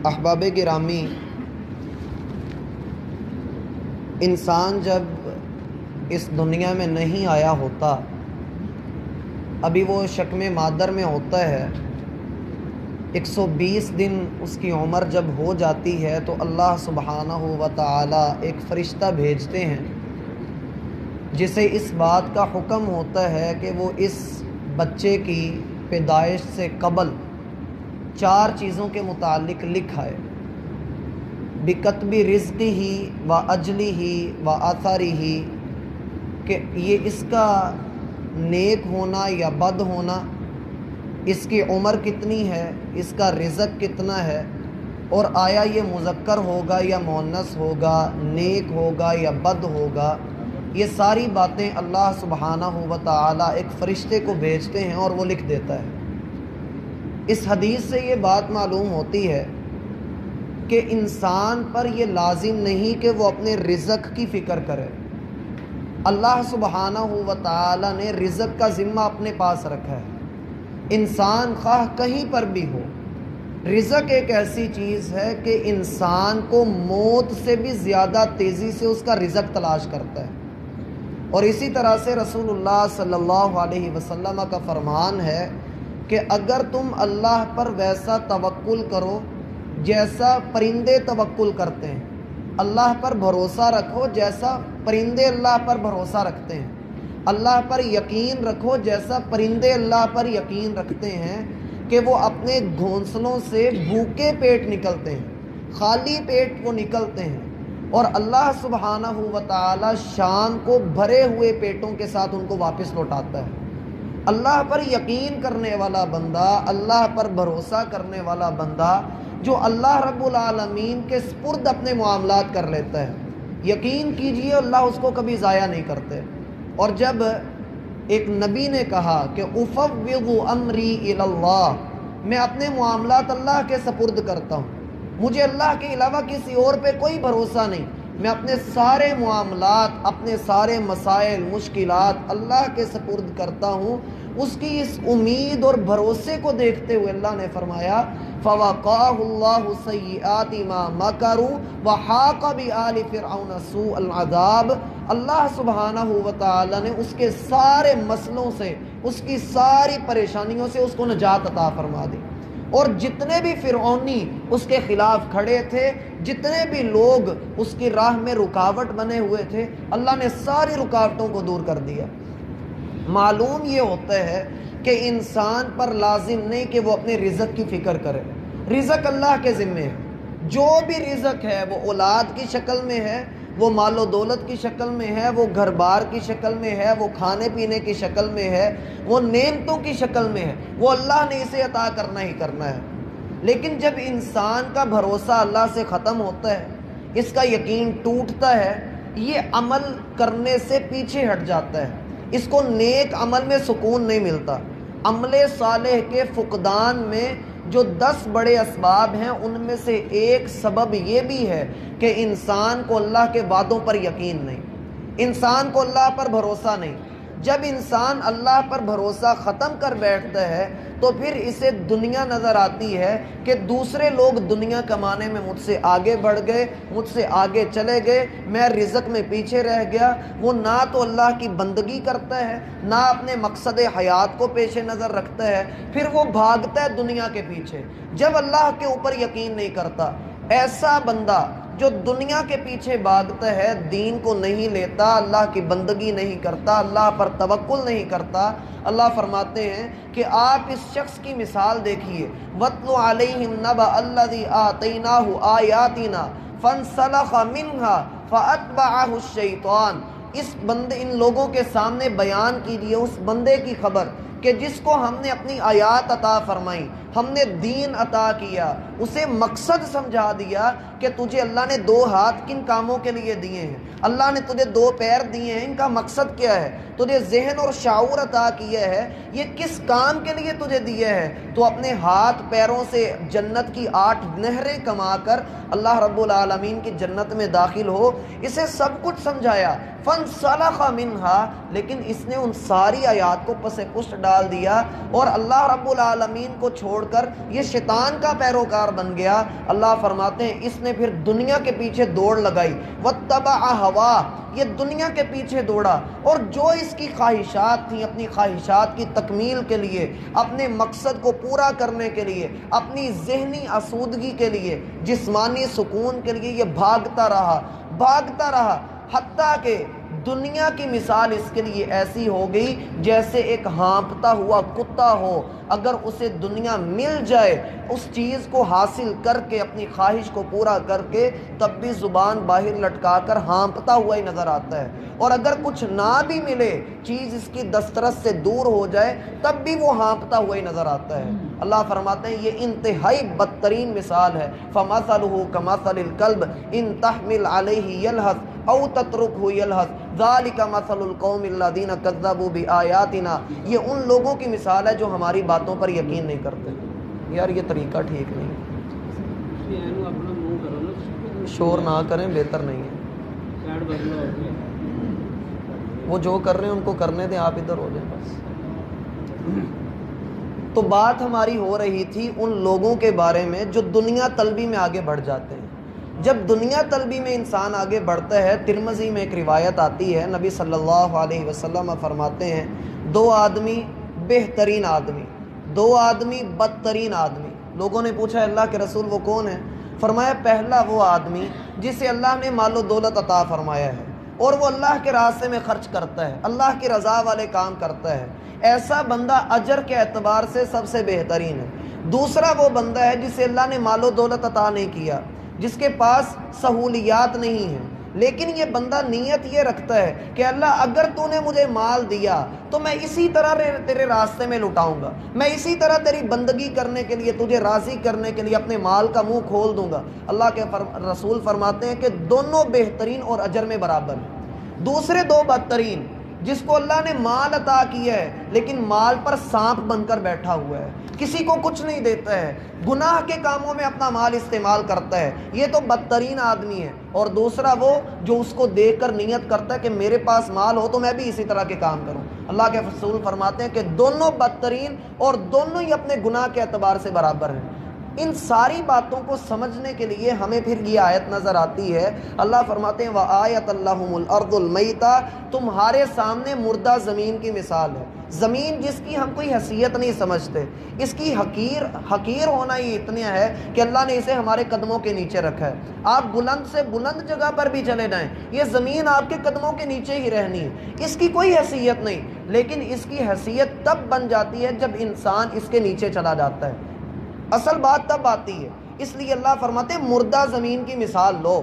احباب گرامی، انسان جب اس دنیا میں نہیں آیا ہوتا، ابھی وہ شکم مادر میں ہوتا ہے، 120 دن اس کی عمر جب ہو جاتی ہے تو اللہ سبحانہ و تعالی ایک فرشتہ بھیجتے ہیں جسے اس بات کا حکم ہوتا ہے کہ وہ اس بچے کی پیدائش سے قبل 4 چیزوں کے متعلق لکھائے: بکتب رزقہ و اجلہ و آثارہ، کہ یہ اس کا نیک ہونا یا بد ہونا، اس کی عمر کتنی ہے، اس کا رزق کتنا ہے، اور آیا یہ مذکر ہوگا یا مؤنث ہوگا، نیک ہوگا یا بد ہوگا۔ یہ ساری باتیں اللہ سبحانہ و تعالی ایک فرشتے کو بھیجتے ہیں اور وہ لکھ دیتا ہے۔ اس حدیث سے یہ بات معلوم ہوتی ہے کہ انسان پر یہ لازم نہیں کہ وہ اپنے رزق کی فکر کرے۔ اللہ سبحانہ و تعالی نے رزق کا ذمہ اپنے پاس رکھا ہے۔ انسان خواہ کہیں پر بھی ہو، رزق ایک ایسی چیز ہے کہ انسان کو موت سے بھی زیادہ تیزی سے اس کا رزق تلاش کرتا ہے۔ اور اسی طرح سے رسول اللہ صلی اللہ علیہ وسلم کا فرمان ہے کہ اگر تم اللہ پر ویسا توکل کرو جیسا پرندے توکل کرتے ہیں، اللہ پر بھروسہ رکھو جیسا پرندے اللہ پر بھروسہ رکھتے ہیں، اللہ پر یقین رکھو جیسا پرندے اللہ پر یقین رکھتے ہیں، کہ وہ اپنے گھونسلوں سے بھوکے پیٹ نکلتے ہیں، خالی پیٹ وہ نکلتے ہیں، اور اللہ سبحانہ و تعالی شام کو بھرے ہوئے پیٹوں کے ساتھ ان کو واپس لوٹاتا ہے۔ اللہ پر یقین کرنے والا بندہ، اللہ پر بھروسہ کرنے والا بندہ جو اللہ رب العالمین کے سپرد اپنے معاملات کر لیتا ہے، یقین کیجئے اللہ اس کو کبھی ضائع نہیں کرتے۔ اور جب ایک نبی نے کہا کہ افوض امری الی اللہ، میں اپنے معاملات اللہ کے سپرد کرتا ہوں، مجھے اللہ کے علاوہ کسی اور پہ کوئی بھروسہ نہیں، میں اپنے سارے معاملات، اپنے سارے مسائل، مشکلات اللہ کے سپرد کرتا ہوں، اس کی اس امید اور بھروسے کو دیکھتے ہوئے اللہ نے فرمایا فَوَقَاهُ اللَّهُ سَيِّئَاتِ مَا مَكَرُوا وَحَاقَ بِآلِ فِرْعَوْنَ سُوءَ الْعَذَابِ۔ اللہ سبحانہ و تعالی نے اس کے سارے مسئلوں سے، اس کی ساری پریشانیوں سے اس کو نجات عطا فرما دی، اور جتنے بھی فرعونی اس کے خلاف کھڑے تھے، جتنے بھی لوگ اس کی راہ میں رکاوٹ بنے ہوئے تھے، اللہ نے ساری رکاوٹوں کو دور کر دیا۔ معلوم یہ ہوتا ہے کہ انسان پر لازم نہیں کہ وہ اپنے رزق کی فکر کرے، رزق اللہ کے ذمے ہے۔ جو بھی رزق ہے وہ اولاد کی شکل میں ہے، وہ مال و دولت کی شکل میں ہے، وہ گھر بار کی شکل میں ہے، وہ کھانے پینے کی شکل میں ہے، وہ نعمتوں کی شکل میں ہے، وہ اللہ نے اسے عطا کرنا ہی کرنا ہے۔ لیکن جب انسان کا بھروسہ اللہ سے ختم ہوتا ہے، اس کا یقین ٹوٹتا ہے، یہ عمل کرنے سے پیچھے ہٹ جاتا ہے، اس کو نیک عمل میں سکون نہیں ملتا۔ عمل صالح کے فقدان میں جو 10 بڑے اسباب ہیں، ان میں سے ایک سبب یہ بھی ہے کہ انسان کو اللہ کے وعدوں پر یقین نہیں، انسان کو اللہ پر بھروسہ نہیں۔ جب انسان اللہ پر بھروسہ ختم کر بیٹھتا ہے تو پھر اسے دنیا نظر آتی ہے کہ دوسرے لوگ دنیا کمانے میں مجھ سے آگے بڑھ گئے، مجھ سے آگے چلے گئے، میں رزق میں پیچھے رہ گیا۔ وہ نہ تو اللہ کی بندگی کرتا ہے، نہ اپنے مقصد حیات کو پیش نظر رکھتا ہے، پھر وہ بھاگتا ہے دنیا کے پیچھے، جب اللہ کے اوپر یقین نہیں کرتا۔ ایسا بندہ جو دنیا کے پیچھے بھاگتا ہے، دین کو نہیں لیتا، اللہ کی بندگی نہیں کرتا، اللہ پر توکل نہیں کرتا، اللہ فرماتے ہیں کہ آپ اس شخص کی مثال دیکھیے، وَاتْلُ عَلَيْهِمْ نَبَأَ الَّذِي آتَيْنَاهُ آيَاتِنَا فَانْسَلَخَ مِنْهَا فَأَتْبَعَهُ الشَّيْطَانُ۔ ان لوگوں کے سامنے بیان کیجیے اس بندے کی خبر کہ جس کو ہم نے اپنی آیات عطا فرمائی، ہم نے دین عطا کیا، اسے مقصد سمجھا دیا کہ تجھے اللہ نے 2 ہاتھ کن کاموں کے لیے دیے ہیں، اللہ نے تجھے 2 پیر دیے ہیں، ان کا مقصد کیا ہے، تجھے ذہن اور شعور عطا کیا ہے، یہ کس کام کے لیے تجھے دیا ہے، تو اپنے ہاتھ پیروں سے جنت کی 8 نہریں کما کر اللہ رب العالمین کی جنت میں داخل ہو۔ اسے سب کچھ سمجھایا، فَانْسَلَخَ مِنْهَا، لیکن اس نے ان ساری آیات کو پس پشت نکال دیا اور اللہ رب العالمین کو چھوڑ کر یہ شیطان کا پیروکار بن گیا، اللہ فرماتے ہیں اس نے پھر دنیا کے پیچھے دوڑ لگائی، واتبع ہواہ، یہ دنیا کے پیچھے دوڑا، اور جو اس کی خواہشات تھیں، اپنی خواہشات کی تکمیل کے لیے، اپنے مقصد کو پورا کرنے کے لیے، اپنی ذہنی آسودگی کے لیے، جسمانی سکون کے لیے یہ بھاگتا رہا، حتیٰ کہ دنیا کی مثال اس کے لیے ایسی ہو گئی جیسے ایک ہانپتا ہوا کتا ہو، اگر اسے دنیا مل جائے اس چیز کو حاصل کر کے، اپنی خواہش کو پورا کر کے، تب بھی زبان باہر لٹکا کر ہانپتا ہوا ہی نظر آتا ہے، اور اگر کچھ نہ بھی ملے، چیز اس کی دسترس سے دور ہو جائے، تب بھی وہ ہانپتا ہوا ہی نظر آتا ہے۔ اللہ فرماتے ہیں یہ انتہائی بدترین مثال ہے، فَمَثَلُهُ كَمَثَلِ الْكَلْبِ إِن تَحْمِلْ عَلَيْهِ يَلْهَثْ أَوْ تَتْرُكْهُ يَلْهَثْ ذَلِكَ مَثَلُ الْقَوْمِ الَّذِينَ كَذَّبُوا بِآيَاتِنَا، یہ ان لوگوں کی مثال ہے جو ہماری باتوں پر یقین نہیں کرتے۔ یار یہ طریقہ ٹھیک نہیں ہے، شور نہ کریں، بہتر نہیں ہے، وہ جو کر رہے ہیں ان کو کرنے دیں، آپ ادھر ہو جائیں بس۔ تو بات ہماری ہو رہی تھی ان لوگوں کے بارے میں جو دنیا طلبی میں آگے بڑھ جاتے ہیں۔ جب دنیا طلبی میں انسان آگے بڑھتا ہے، ترمذی میں ایک روایت آتی ہے، نبی صلی اللہ علیہ وسلم فرماتے ہیں دو آدمی بہترین آدمی، دو آدمی بدترین آدمی۔ لوگوں نے پوچھا اللہ کے رسول وہ کون ہے؟ فرمایا پہلا وہ آدمی جسے اللہ نے مال و دولت عطا فرمایا ہے اور وہ اللہ کے راستے میں خرچ کرتا ہے، اللہ کی رضا والے کام کرتا ہے، ایسا بندہ اجر کے اعتبار سے سب سے بہترین ہے۔ دوسرا وہ بندہ ہے جسے اللہ نے مال و دولت عطا نہیں کیا، جس کے پاس سہولیات نہیں ہیں، لیکن یہ بندہ نیت یہ رکھتا ہے کہ اللہ اگر تو نے مجھے مال دیا تو میں اسی طرح تیرے راستے میں لٹاؤں گا، میں اسی طرح تیری بندگی کرنے کے لیے، تجھے راضی کرنے کے لیے اپنے مال کا منہ کھول دوں گا۔ اللہ کے رسول فرماتے ہیں کہ دونوں بہترین اور اجر میں برابر ہیں۔ دوسرے دو بدترین، جس کو اللہ نے مال عطا کیا ہے لیکن مال پر سانپ بن کر بیٹھا ہوا ہے، کسی کو کچھ نہیں دیتا ہے، گناہ کے کاموں میں اپنا مال استعمال کرتا ہے، یہ تو بدترین آدمی ہے۔ اور دوسرا وہ جو اس کو دیکھ کر نیت کرتا ہے کہ میرے پاس مال ہو تو میں بھی اسی طرح کے کام کروں۔ اللہ کے رسول فرماتے ہیں کہ دونوں بدترین اور دونوں ہی اپنے گناہ کے اعتبار سے برابر ہیں۔ ان ساری باتوں کو سمجھنے کے لیے ہمیں پھر یہ آیت نظر آتی ہے، اللہ فرماتے ہیں وَآیَةً لَهُمُ الْأَرْضُ الْمَيْتَةُ، تمہارے سامنے مردہ زمین کی مثال ہے، زمین جس کی ہم کوئی حیثیت نہیں سمجھتے، اس کی حقیر ہونا ہی اتنا ہے کہ اللہ نے اسے ہمارے قدموں کے نیچے رکھا ہے۔ آپ بلند سے بلند جگہ پر بھی چلے جائیں، یہ زمین آپ کے قدموں کے نیچے ہی رہنی ہے، اس کی کوئی حیثیت نہیں، لیکن اس کی حیثیت تب بن جاتی ہے جب انسان اس کے نیچے چلا جاتا ہے، اصل بات تب آتی ہے۔ اس لیے اللہ فرماتے ہیں مردہ زمین کی مثال لو۔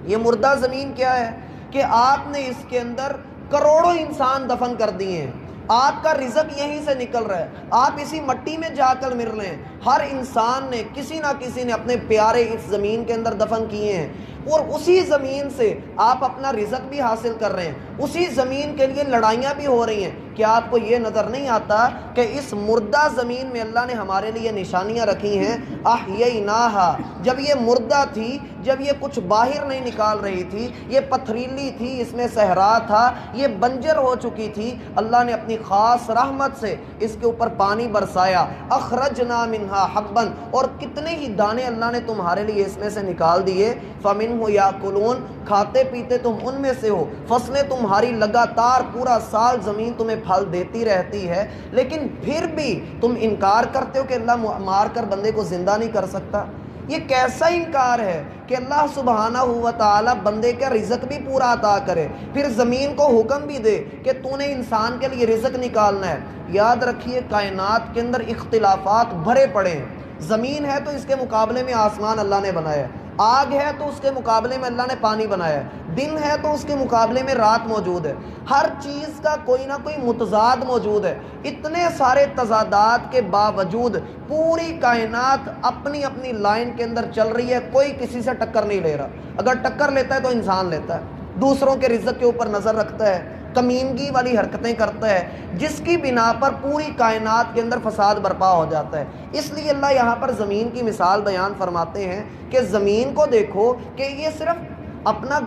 یہ مردہ زمین کیا ہے کہ آپ نے اس کے اندر کروڑوں انسان دفن کر دیے ہیں، آپ کا رزق یہیں سے نکل رہا ہے، آپ اسی مٹی میں جا کر مر رہے ہیں، ہر انسان نے کسی نہ کسی نے اپنے پیارے اس زمین کے اندر دفن کیے ہیں، اور اسی زمین سے آپ اپنا رزق بھی حاصل کر رہے ہیں، اسی زمین کے لیے لڑائیاں بھی ہو رہی ہیں۔ کیا آپ کو یہ نظر نہیں آتا کہ اس مردہ زمین میں اللہ نے ہمارے لیے نشانیاں رکھی ہیں؟ احییناہا، جب یہ مردہ تھی، جب یہ کچھ باہر نہیں نکال رہی تھی، یہ پتھریلی تھی، اس میں صحرا تھا، یہ بنجر ہو چکی تھی، اللہ نے اپنی خاص رحمت سے اس کے اوپر پانی برسایا، اخرجنا منہا حبا، اور کتنے ہی دانے اللہ نے تمہارے لیے اس میں سے نکال دیے، فمنہ یاکلون، کھاتے پیتے تم ان میں سے ہو، فصلیں تمہاری لگاتار پورا سال زمین تمہیں پھل دیتی رہتی ہے، لیکن پھر بھی تم انکار کرتے ہو کہ اللہ مار کر بندے کو زندہ نہیں کر سکتا۔ یہ کیسا انکار ہے کہ اللہ سبحانہ و تعالی بندے کا رزق بھی پورا عطا کرے، پھر زمین کو حکم بھی دے کہ تو نے انسان کے لیے رزق نکالنا ہے۔ یاد رکھیے کائنات کے اندر اختلافات بھرے پڑے ہیں، زمین ہے تو اس کے مقابلے میں آسمان اللہ نے بنایا ہے، آگ ہے تو اس کے مقابلے میں اللہ نے پانی بنایا ہے، دن ہے تو اس کے مقابلے میں رات موجود ہے، ہر چیز کا کوئی نہ کوئی متضاد موجود ہے۔ اتنے سارے تضادات کے باوجود پوری کائنات اپنی اپنی لائن کے اندر چل رہی ہے، کوئی کسی سے ٹکر نہیں لے رہا، اگر ٹکر لیتا ہے تو انسان لیتا ہے، دوسروں کے رزق کے اوپر نظر رکھتا ہے، کمینگی والی حرکتیں کرتا ہے، جس کی بنا پر پوری کائنات کے اندر فساد برپا ہو جاتا ہے۔ اس لیے اللہ یہاں پر زمین کی مثال بیان فرماتے ہیں کہ زمین کو دیکھو کہ یہ صرف اپنا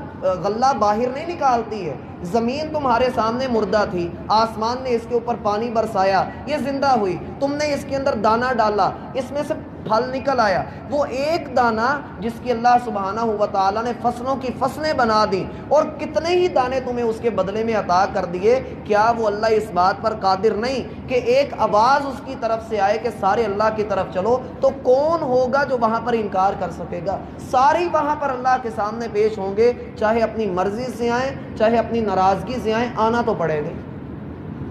غلہ باہر نہیں نکالتی ہے، زمین تمہارے سامنے مردہ تھی، آسمان نے اس کے اوپر پانی برسایا، یہ زندہ ہوئی، تم نے اس کے اندر دانہ ڈالا، اس میں سے پھل نکل آیا۔ وہ ایک دانہ جس کی اللہ سبحانہ و تعالیٰ نے فصلوں کی فصلیں بنا دی اور کتنے ہی دانے تمہیں اس کے بدلے میں عطا کر دیے، کیا وہ اللہ اس بات پر قادر نہیں کہ ایک آواز اس کی طرف سے آئے کہ سارے اللہ کی طرف چلو؟ تو کون ہوگا جو وہاں پر انکار کر سکے گا؟ ساری وہاں پر اللہ کے سامنے پیش ہوں گے، چاہے اپنی مرضی سے آئیں چاہے اپنی ناراضگی سے آئیں، آنا تو پڑے گا۔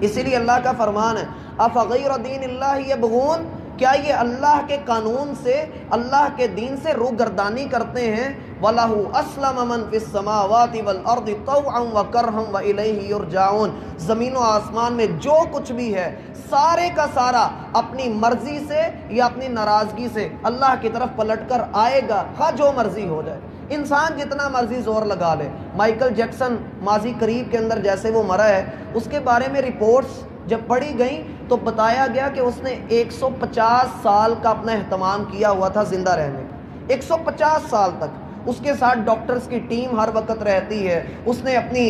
اسی لیے اللہ کا فرمان ہے افغیر دین اللہ یبغون، کیا یہ اللہ کے قانون سے، اللہ کے دین سے روگردانی کرتے ہیں؟ وَلَهُ أَسْلَمَ مَنْ فِي السَّمَاوَاتِ وَالْأَرْضِ طَوْعًا وَكَرْهًا وَإِلَيْهِ يُرْجَعُونَ، زمین و آسمان میں جو کچھ بھی ہے سارے کا سارا اپنی مرضی سے یا اپنی ناراضگی سے اللہ کی طرف پلٹ کر آئے گا، خواہ جو مرضی ہو جائے۔ انسان جتنا مرضی زور لگا لے، مائیکل جیکسن ماضی قریب کے اندر جیسے وہ مرا ہے، اس کے بارے میں رپورٹس جب پڑھی گئیں تو بتایا گیا کہ اس نے 150 سال کا اپنا اہتمام کیا ہوا تھا زندہ رہنے کا، 150 سال تک اس کے ساتھ ڈاکٹرز کی ٹیم ہر وقت رہتی ہے، اس نے اپنی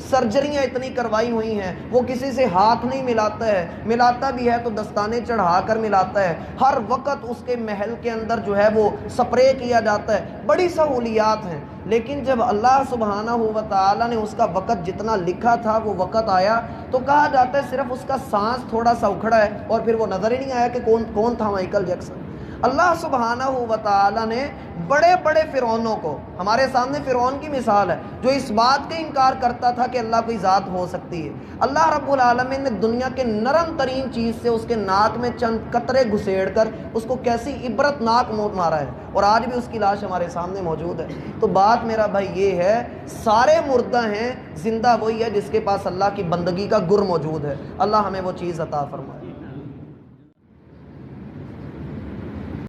سرجریاں اتنی کروائی ہوئی ہیں، وہ کسی سے ہاتھ نہیں ملاتا ہے، ملاتا بھی ہے تو دستانے چڑھا کر ملاتا ہے، ہر وقت اس کے محل کے اندر جو ہے وہ سپرے کیا جاتا ہے، بڑی سہولیات ہیں۔ لیکن جب اللہ سبحانہ و تعالیٰ نے اس کا وقت جتنا لکھا تھا وہ وقت آیا تو کہا جاتا ہے صرف اس کا سانس تھوڑا سا اکھڑا ہے اور پھر وہ نظر ہی نہیں آیا کہ کون تھا مائیکل جیکسن۔ اللہ سبحانہ و تعالیٰ نے بڑے بڑے فرعونوں کو، ہمارے سامنے فرعون کی مثال ہے جو اس بات کا انکار کرتا تھا کہ اللہ کوئی ذات ہو سکتی ہے، اللہ رب العالمین نے دنیا کے نرم ترین چیز سے اس کے ناک میں چند قطرے گھسیڑ کر اس کو کیسی عبرتناک موت مارا ہے، اور آج بھی اس کی لاش ہمارے سامنے موجود ہے۔ تو بات میرا بھائی یہ ہے، سارے مردہ ہیں، زندہ وہی ہے جس کے پاس اللہ کی بندگی کا گر موجود ہے۔ اللہ ہمیں وہ چیز عطا فرمائے۔